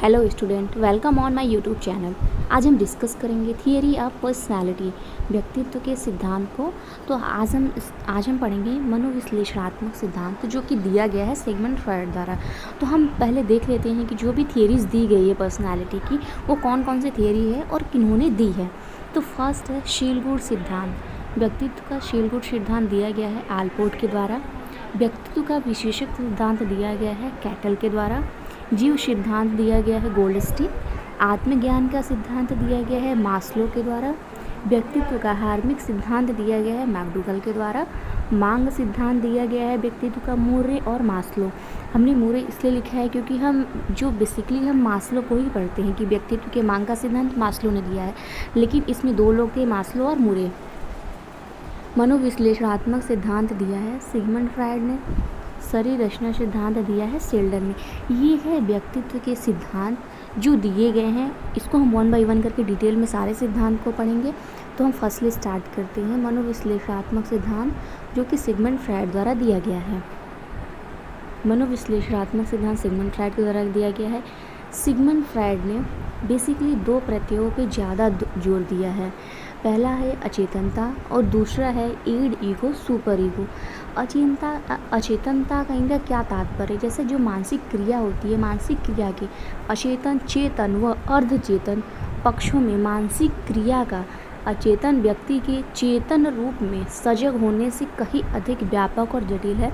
Hello student, welcome on my YouTube channel. आज हम discuss करेंगे थियरी ऑफ पर्सनालिटी, व्यक्तित्व के सिद्धांत को। तो आज हम पढ़ेंगे मनोविश्लेषणात्मक सिद्धांत जो कि दिया गया है सिगमंड फ्रॉयड द्वारा। तो हम पहले देख लेते हैं कि जो भी थियरीज दी गई है पर्सनालिटी की वो कौन कौन सी थियरी है और किन्होंने दी है। तो फर्स्ट है शीलगुड सिद्धांत। व्यक्तित्व का शीलगुड सिद्धांत दिया गया है आलपोर्ट के द्वारा। व्यक्तित्व का विशेषक सिद्धांत दिया गया है कैटल के द्वारा। जीव सिद्धांत दिया गया है गोल्डस्टीन। आत्मज्ञान का सिद्धांत दिया गया है मास्लो के द्वारा। व्यक्तित्व का हार्मिक सिद्धांत दिया गया है मैकडूगल के द्वारा। मांग सिद्धांत दिया गया है व्यक्तित्व का मूर्य और मास्लो। हमने मूर्य इसलिए लिखा है क्योंकि हम बेसिकली हम मास्लो को ही पढ़ते हैं कि व्यक्तित्व के मांग का सिद्धांत मास्लो ने दिया है, लेकिन इसमें दो लोग थे, मास्लो और मूर्य। मनोविश्लेषणात्मक सिद्धांत दिया है सिगमंड फ्रॉयड ने। शरीर रचना सिद्धांत दिया है सेल्डन ने। ये है व्यक्तित्व के सिद्धांत जो दिए गए हैं। इसको हम वन बाय वन करके डिटेल में सारे सिद्धांत को पढ़ेंगे। तो हम फर्स्टली स्टार्ट करते हैं मनोविश्लेषणात्मक सिद्धांत जो कि सिगमंड फ्रॉयड द्वारा दिया गया है। मनोविश्लेषणात्मक सिद्धांत सिगमंड फ्रॉयड के द्वारा दिया गया है। सिगमंड फ्रॉयड ने बेसिकली दो प्रत्ययों पे ज़्यादा जोर दिया है। पहला है अचेतनता और दूसरा है ईड, ईगो, सुपर ईगो। अचेतनता का इनका क्या तात्पर्य, जैसे जो मानसिक क्रिया होती है, मानसिक क्रिया के अचेतन, चेतन व अर्धचेतन पक्षों में मानसिक क्रिया का अचेतन व्यक्ति के चेतन रूप में सजग होने से कहीं अधिक व्यापक और जटिल है।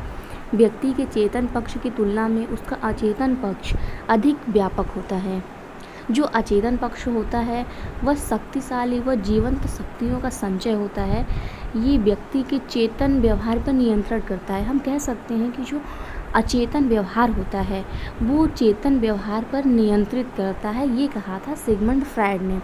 व्यक्ति के चेतन पक्ष की तुलना में उसका अचेतन पक्ष अधिक व्यापक होता है। जो अचेतन पक्ष होता है वह शक्तिशाली व जीवंत शक्तियों का संचय होता है। ये व्यक्ति के चेतन व्यवहार पर नियंत्रण करता है। हम कह सकते हैं कि जो अचेतन व्यवहार होता है वो चेतन व्यवहार पर नियंत्रित करता है, ये कहा था सिगमंड फ्रॉयड ने।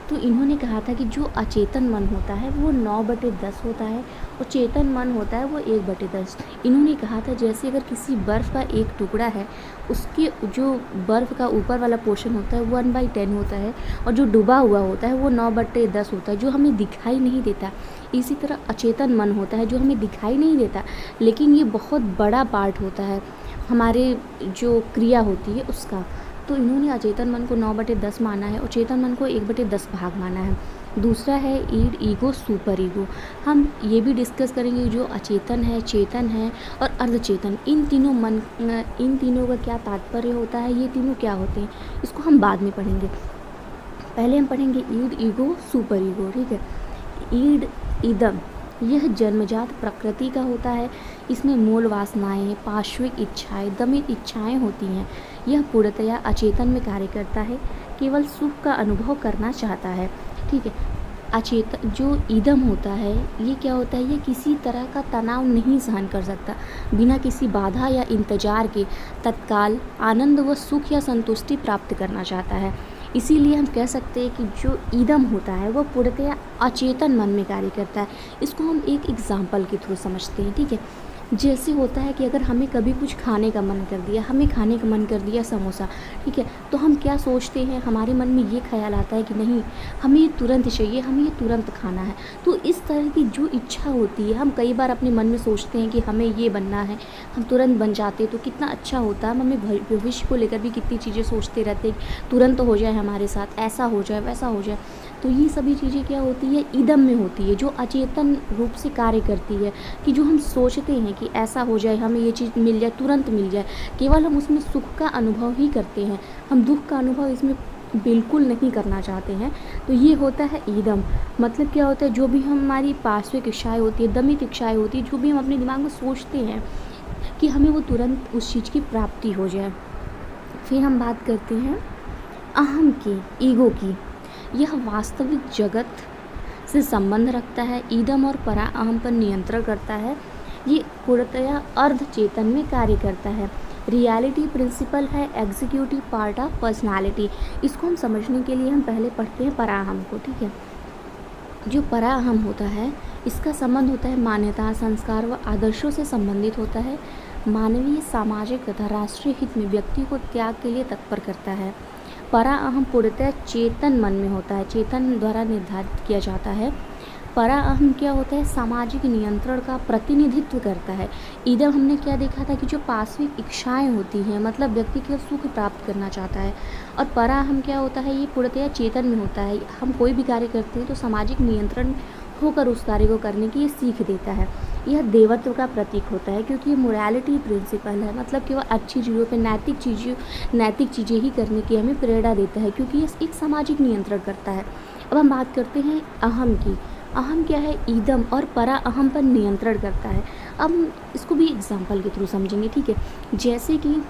तो इन्होंने कहा था कि जो अचेतन मन होता है वो 9/10 होता है और चेतन मन होता है वो 1/10। इन्होंने कहा था जैसे अगर किसी बर्फ़ का एक टुकड़ा है, उसके जो बर्फ़ का ऊपर वाला पोर्शन होता है 1/10 होता है और जो डूबा हुआ होता है वो 9/10 होता है, जो हमें दिखाई नहीं देता। इसी तरह अचेतन मन होता है जो हमें दिखाई नहीं देता, लेकिन ये बहुत बड़ा पार्ट होता है हमारे जो क्रिया होती है उसका। तो इन्होंने अचेतन मन को 9/10 माना है और चेतन मन को 1/10 भाग माना है। दूसरा है ईड, ईगो, सुपर ईगो। हम ये भी डिस्कस करेंगे जो अचेतन है, चेतन है और अर्धचेतन, इन तीनों का क्या तात्पर्य होता है, ये तीनों क्या होते हैं, इसको हम बाद में पढ़ेंगे। पहले हम पढ़ेंगे ईड, ईगो, सुपर ईगो। ठीक है। ईड, इदम, यह जन्मजात प्रकृति का होता है। इसमें मूल वासनाएं, पार्श्विक इच्छाएं, दमित इच्छाएं होती हैं। यह पूर्णतया अचेतन में कार्य करता है, केवल सुख का अनुभव करना चाहता है। ठीक है। अचेतन जो इदम होता है ये क्या होता है, ये किसी तरह का तनाव नहीं सहन कर सकता, बिना किसी बाधा या इंतजार के तत्काल आनंद व सुख या संतुष्टि प्राप्त करना चाहता है। इसीलिए हम कह सकते हैं कि जो ईदम होता है वो पूर्णतया अचेतन मन में कार्य करता है। इसको हम एक एग्जाम्पल के थ्रू समझते हैं। ठीक है। जैसे होता है कि अगर हमें कभी कुछ खाने का मन कर दिया, हमें खाने का मन कर दिया समोसा, ठीक है, तो हम क्या सोचते हैं, हमारे मन में ये ख्याल आता है कि नहीं, हमें ये तुरंत चाहिए, हमें ये तुरंत खाना है। तो इस तरह की जो इच्छा होती है, हम कई बार अपने मन में सोचते हैं कि हमें ये बनना है, हम तुरंत बन जाते तो कितना अच्छा होता। हम हमें भविष्य को लेकर भी कितनी चीज़ें सोचते रहते हैं, तुरंत हो जाए हमारे साथ, ऐसा हो जाए, वैसा हो जाए। तो ये सभी चीज़ें क्या होती है, ईदम में होती है, जो अचेतन रूप से कार्य करती है, कि जो हम सोचते हैं कि ऐसा हो जाए, हमें ये चीज़ मिल जाए, तुरंत मिल जाए, केवल हम उसमें सुख का अनुभव ही करते हैं, हम दुख का अनुभव इसमें बिल्कुल नहीं करना चाहते हैं। तो ये होता है ईदम। मतलब क्या होता है, जो भी हमारी पार्श्विक इच्छाएँ होती है, दमित इच्छाएँ होती है, जो भी हम अपने दिमाग में सोचते हैं कि हमें वो तुरंत उस चीज़ की प्राप्ति हो जाए। फिर हम बात करते हैं अहम की, ईगो की। यह वास्तविक जगत से संबंध रखता है, ईदम और परा अहम पर नियंत्रण करता है। ये पूर्णतया अर्धचेतन में कार्य करता है। रियलिटी प्रिंसिपल है एग्जीक्यूटिव पार्ट ऑफ पर्सनालिटी। इसको हम समझने के लिए हम पहले पढ़ते हैं पराअहम को। ठीक है। जो पराअहम होता है इसका संबंध होता है मान्यता, संस्कार व आदर्शों से संबंधित होता है। मानवीय, सामाजिक तथा राष्ट्रीय हित में व्यक्ति को त्याग के लिए तत्पर करता है। परा अहम पूर्णतः चेतन मन में होता है, चेतन द्वारा निर्धारित किया जाता है। परा अहम क्या होता है, सामाजिक नियंत्रण का प्रतिनिधित्व करता है। इदम हमने क्या देखा था कि जो पार्श्विक इच्छाएं होती हैं, मतलब व्यक्ति केवल सुख प्राप्त करना चाहता है। और परा अहम क्या होता है, ये पूर्णतया चेतन में होता है। हम कोई भी कार्य करते हैं तो सामाजिक नियंत्रण होकर उस कार्य को करने की ये सीख देता है। यह देवत्व का प्रतीक होता है क्योंकि ये मोरालिटी प्रिंसिपल है, मतलब केवल अच्छी चीज़ों पे नैतिक चीज़ें ही करने की हमें प्रेरणा देता है, क्योंकि ये एक सामाजिक नियंत्रण करता है। अब हम बात करते हैं अहम की। अहम क्या है, ईदम और परा अहम पर नियंत्रण करता है। अब हम इसको भी एग्जाम्पल के थ्रू समझेंगे, ठीक है। जैसे कि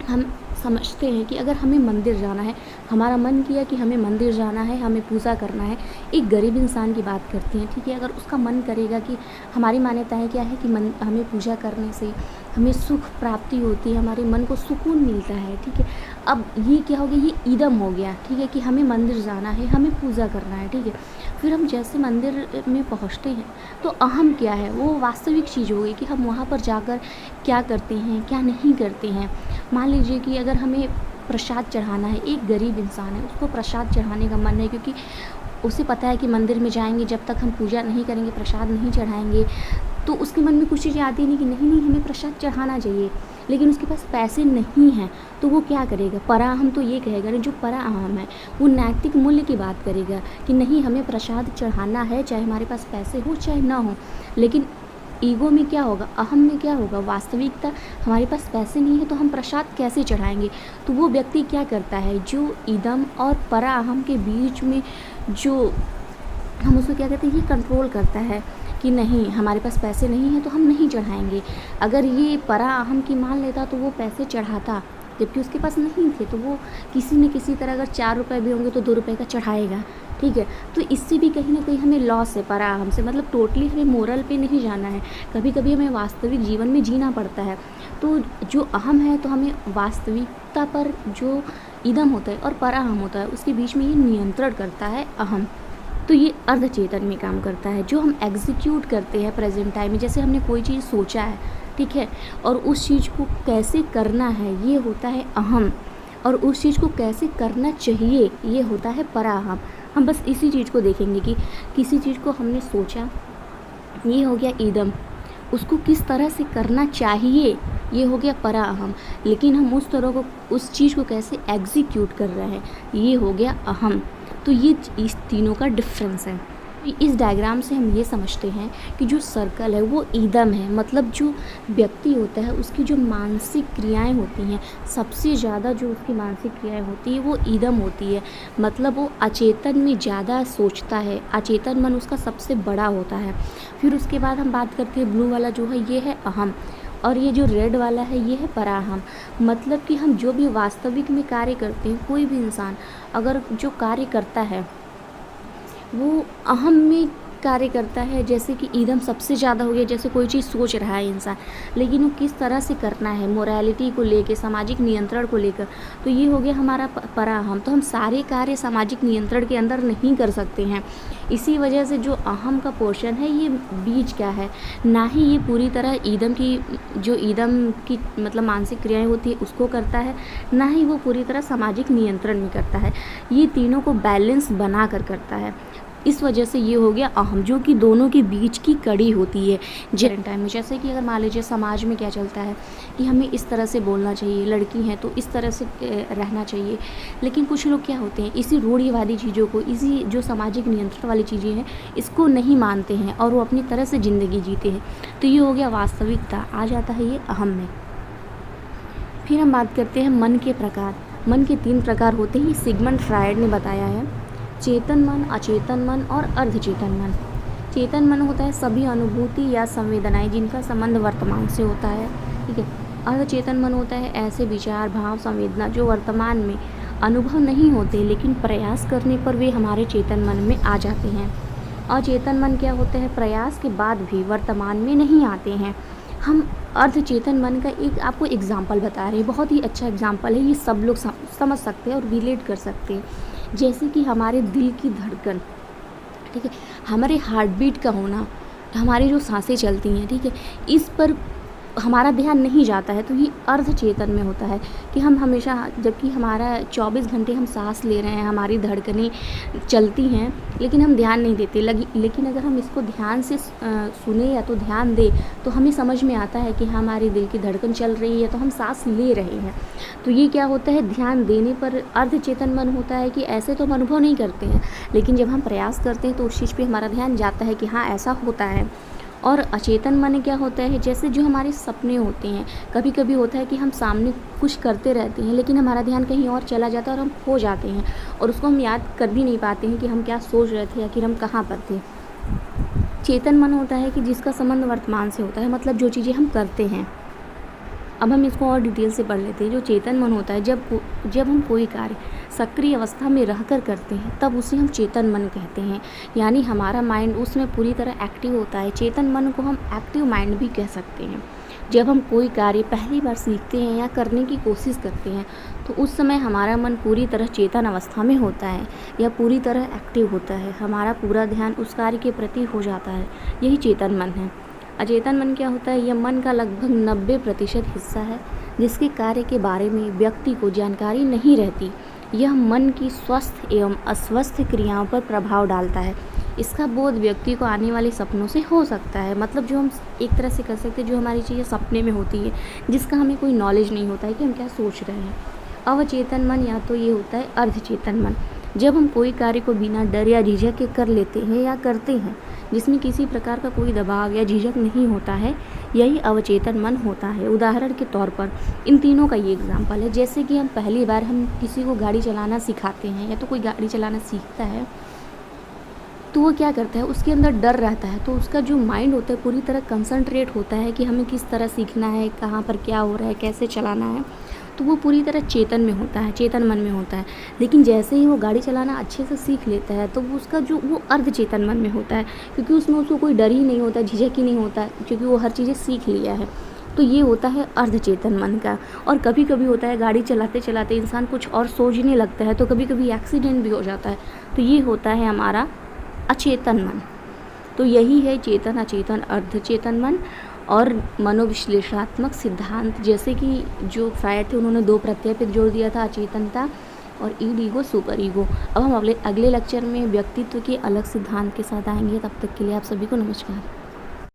हम समझते हैं कि अगर हमें मंदिर जाना है, हमारा मन किया कि हमें मंदिर जाना है, हमें पूजा करना है। एक गरीब इंसान की बात करते हैं, ठीक है। अगर उसका मन करेगा कि हमारी मान्यताएं क्या है कि हमें पूजा करने से हमें सुख प्राप्ति होती है, हमारे मन को सुकून मिलता है, ठीक है। अब ये क्या हो गया, ये ईदम हो गया, ठीक है, कि हमें मंदिर जाना है, हमें पूजा करना है, ठीक है। फिर हम जैसे मंदिर में पहुँचते हैं तो अहम क्या है, वो वास्तविक चीज़ हो गई कि हम वहाँ पर जाकर क्या करते हैं, क्या नहीं करते हैं। मान लीजिए कि अगर हमें प्रसाद चढ़ाना है, एक गरीब इंसान है, उसको प्रसाद चढ़ाने का मन है, क्योंकि उसे पता है कि मंदिर में जाएंगे जब तक हम पूजा नहीं करेंगे, प्रसाद नहीं चढ़ाएंगे, तो उसके मन में कुछ चीज़ें आती नहीं कि नहीं हमें प्रसाद चढ़ाना चाहिए, लेकिन उसके पास पैसे नहीं हैं, तो वो क्या करेगा, पराअहम तो ये कहेगा ना, जो पराअहम है वो नैतिक मूल्य की बात करेगा कि नहीं हमें प्रसाद चढ़ाना है, चाहे हमारे पास पैसे हो चाहे ना हो। लेकिन ईगो में क्या होगा, अहम में क्या होगा, वास्तविकता हमारे पास पैसे नहीं है तो हम प्रसाद कैसे चढ़ाएंगे। तो वो व्यक्ति क्या करता है, जो ईदम और पराअहम के बीच में जो हम उसको क्या कहते हैं, ये कंट्रोल करता है कि नहीं हमारे पास पैसे नहीं हैं तो हम नहीं चढ़ाएंगे। अगर ये पराअहम की मान लेता तो वो पैसे चढ़ाता, जबकि उसके पास नहीं थे, तो वो किसी न किसी तरह अगर 4 रुपये भी होंगे तो 2 रुपये का चढ़ाएगा, ठीक है। तो इससे भी कहीं ना कहीं हमें लॉस है पराअहम से, मतलब टोटली हमें मोरल पे नहीं जाना है, कभी कभी हमें वास्तविक जीवन में जीना पड़ता है। तो जो अहम है तो हमें वास्तविकता पर जो ईदम होता है और पराअहम होता है उसके बीच में ये नियंत्रण करता है अहम। तो ये अर्धचेतन में काम करता है, जो हम एग्जीक्यूट करते हैं प्रेजेंट टाइम में। जैसे हमने कोई चीज़ सोचा है, ठीक है, और उस चीज़ को कैसे करना है ये होता है अहम, और उस चीज़ को कैसे करना चाहिए ये होता है पराअहम। हम बस इसी चीज़ को देखेंगे कि किसी चीज़ को हमने सोचा, ये हो गया ईदम, उसको किस तरह से करना चाहिए ये हो गया पराअहम, लेकिन हम उस चीज़ को कैसे एग्जीक्यूट कर रहे हैं ये हो गया अहम। तो ये इस तीनों का डिफरेंस है। इस डायग्राम से हम ये समझते हैं कि जो सर्कल है वो ईदम है, मतलब जो व्यक्ति होता है उसकी जो मानसिक क्रियाएं होती हैं, सबसे ज़्यादा जो उसकी मानसिक क्रियाएं होती है वो ईदम होती है, मतलब वो अचेतन में ज़्यादा सोचता है, अचेतन मन उसका सबसे बड़ा होता है। फिर उसके बाद हम बात करते हैं ब्लू वाला जो है ये है अहम, और ये जो रेड वाला है ये है पराअहम। मतलब कि हम जो भी वास्तविक में कार्य करते हैं, कोई भी इंसान अगर जो कार्य करता है वो अहम में कार्य करता है, जैसे कि ईदम सबसे ज़्यादा हो गया, जैसे कोई चीज़ सोच रहा है इंसान, लेकिन वो किस तरह से करना है मोरालिटी को लेकर, सामाजिक नियंत्रण को लेकर, तो ये हो गया हमारा पराअहम। तो हम सारे कार्य सामाजिक नियंत्रण के अंदर नहीं कर सकते हैं, इसी वजह से जो अहम का पोर्शन है ये बीज क्या है, ना ही ये पूरी तरह ईदम की मतलब मानसिक क्रियाएं होती है उसको करता है, ना ही वो पूरी तरह सामाजिक नियंत्रण में करता है, ये तीनों को बैलेंस बना कर करता है। इस वजह से ये हो गया अहम, जो कि दोनों के बीच की कड़ी होती है जेन टाइम में। जैसे कि अगर मान लीजिए समाज में क्या चलता है कि हमें इस तरह से बोलना चाहिए, लड़की हैं तो इस तरह से रहना चाहिए, लेकिन कुछ लोग क्या होते हैं इसी रूढ़िवादी चीज़ों को, इसी जो सामाजिक नियंत्रण वाली चीज़ें हैं इसको नहीं मानते हैं और वो अपनी तरह से ज़िंदगी जीते हैं। तो ये हो गया वास्तविकता, आ जाता है ये अहम में। फिर हम बात करते हैं मन के प्रकार। मन के 3 प्रकार होते हैं, सिगमंड फ्रायड ने बताया है, चेतन मन, अचेतन मन और अर्धचेतन मन। चेतन मन होता है सभी अनुभूति या संवेदनाएं जिनका संबंध वर्तमान से होता है, ठीक है। अर्धचेतन मन होता है ऐसे विचार, भाव, संवेदना जो वर्तमान में अनुभव नहीं होते, लेकिन प्रयास करने पर वे हमारे चेतन मन में आ जाते हैं। अचेतन मन क्या होते हैं, प्रयास के बाद भी वर्तमान में नहीं आते हैं। हम अर्धचेतन मन का एक आपको एग्जाम्पल बता रहे हैं, बहुत ही अच्छा एग्जाम्पल है, ये सब लोग समझ सकते हैं और रिलेट कर सकते हैं। जैसे कि हमारे दिल की धड़कन, ठीक है, हमारे हार्ट बीट का होना, हमारी जो सांसें चलती हैं, ठीक है, इस पर हमारा ध्यान नहीं जाता है, तो ये अर्ध चेतन में होता है कि हम हमेशा, जबकि हमारा 24 घंटे हम सांस ले रहे हैं, हमारी धड़कनें चलती हैं, लेकिन हम ध्यान नहीं देते। लेकिन अगर हम इसको ध्यान से सुने या तो ध्यान दें, तो हमें समझ में आता है कि हमारे दिल की धड़कन चल रही है, तो हम सांस ले रहे हैं। तो ये क्या होता है, ध्यान देने पर अर्ध चेतन मन होता है कि ऐसे तो हम अनुभव नहीं करते हैं, लेकिन जब हम प्रयास करते हैं तो उस चीज़ पे हमारा ध्यान जाता है कि हाँ ऐसा होता है। और अचेतन मन क्या होता है, जैसे जो हमारे सपने होते हैं, कभी कभी होता है कि हम सामने कुछ करते रहते हैं, लेकिन हमारा ध्यान कहीं और चला जाता है और हम खो जाते हैं, और उसको हम याद कर भी नहीं पाते हैं कि हम क्या सोच रहे थे या कि हम कहाँ पर थे। चेतन मन होता है कि जिसका संबंध वर्तमान से होता है, मतलब जो चीज़ें हम करते हैं। अब हम इसको और डिटेल से पढ़ लेते हैं। जो चेतन मन होता है, जब हम कोई कार्य सक्रिय अवस्था में रहकर करते हैं, तब उसे हम चेतन मन कहते हैं, यानी हमारा माइंड उसमें पूरी तरह एक्टिव होता है। चेतन मन को हम एक्टिव माइंड भी कह सकते हैं। जब हम कोई कार्य पहली बार सीखते हैं या करने की कोशिश करते हैं, तो उस समय हमारा मन पूरी तरह चेतन अवस्था में होता है या पूरी तरह एक्टिव होता है। हमारा पूरा ध्यान उस कार्य के प्रति हो जाता है, यही चेतन मन है। अचेतन मन क्या होता है, यह मन का लगभग 90% हिस्सा है, जिसके कार्य के बारे में व्यक्ति को जानकारी नहीं रहती। यह मन की स्वस्थ एवं अस्वस्थ क्रियाओं पर प्रभाव डालता है। इसका बोध व्यक्ति को आने वाले सपनों से हो सकता है, मतलब जो हम एक तरह से कर सकते हैं, जो हमारी चीज़ें सपने में होती है, जिसका हमें कोई नॉलेज नहीं होता है कि हम क्या सोच रहे हैं। अवचेतन मन या तो ये होता है अर्धचेतन मन, जब हम कोई कार्य को बिना डर या झिझक के कर लेते हैं या करते हैं, जिसमें किसी प्रकार का कोई दबाव या झिझक नहीं होता है, यही अवचेतन मन होता है। उदाहरण के तौर पर इन तीनों का ये एग्जाम्पल है, जैसे कि हम पहली बार हम किसी को गाड़ी चलाना सिखाते हैं या तो कोई गाड़ी चलाना सीखता है, तो वो क्या करता है, उसके अंदर डर रहता है, तो उसका जो माइंड होता है पूरी तरह कंसंट्रेट होता है कि हमें किस तरह सीखना है, कहाँ पर क्या हो रहा है, कैसे चलाना है, तो वो पूरी तरह चेतन में होता है, चेतन मन में होता है। लेकिन जैसे ही वो गाड़ी चलाना अच्छे से सीख लेता है, तो वो उसका जो वो अर्धचेतन मन में होता है, क्योंकि उसमें उसको कोई डर ही नहीं होता, झिझक ही नहीं होता, क्योंकि वो हर चीज़ें सीख लिया है। तो ये होता है अर्धचेतन मन का। और कभी कभी होता है गाड़ी चलाते चलाते इंसान कुछ और सोचने लगता है, तो कभी कभी एक्सीडेंट भी हो जाता है, तो ये होता है हमारा अचेतन मन। तो यही है चेतन, अचेतन, अर्धचेतन मन। और मनोविश्लेषणात्मक सिद्धांत, जैसे कि जो फ्रायड थे उन्होंने 2 प्रत्यय पे जोर दिया था, अचेतनता और ईगो, सुपर ईगो। अब हम अगले लेक्चर में व्यक्तित्व के अलग सिद्धांत के साथ आएंगे। तब तक के लिए आप सभी को नमस्कार।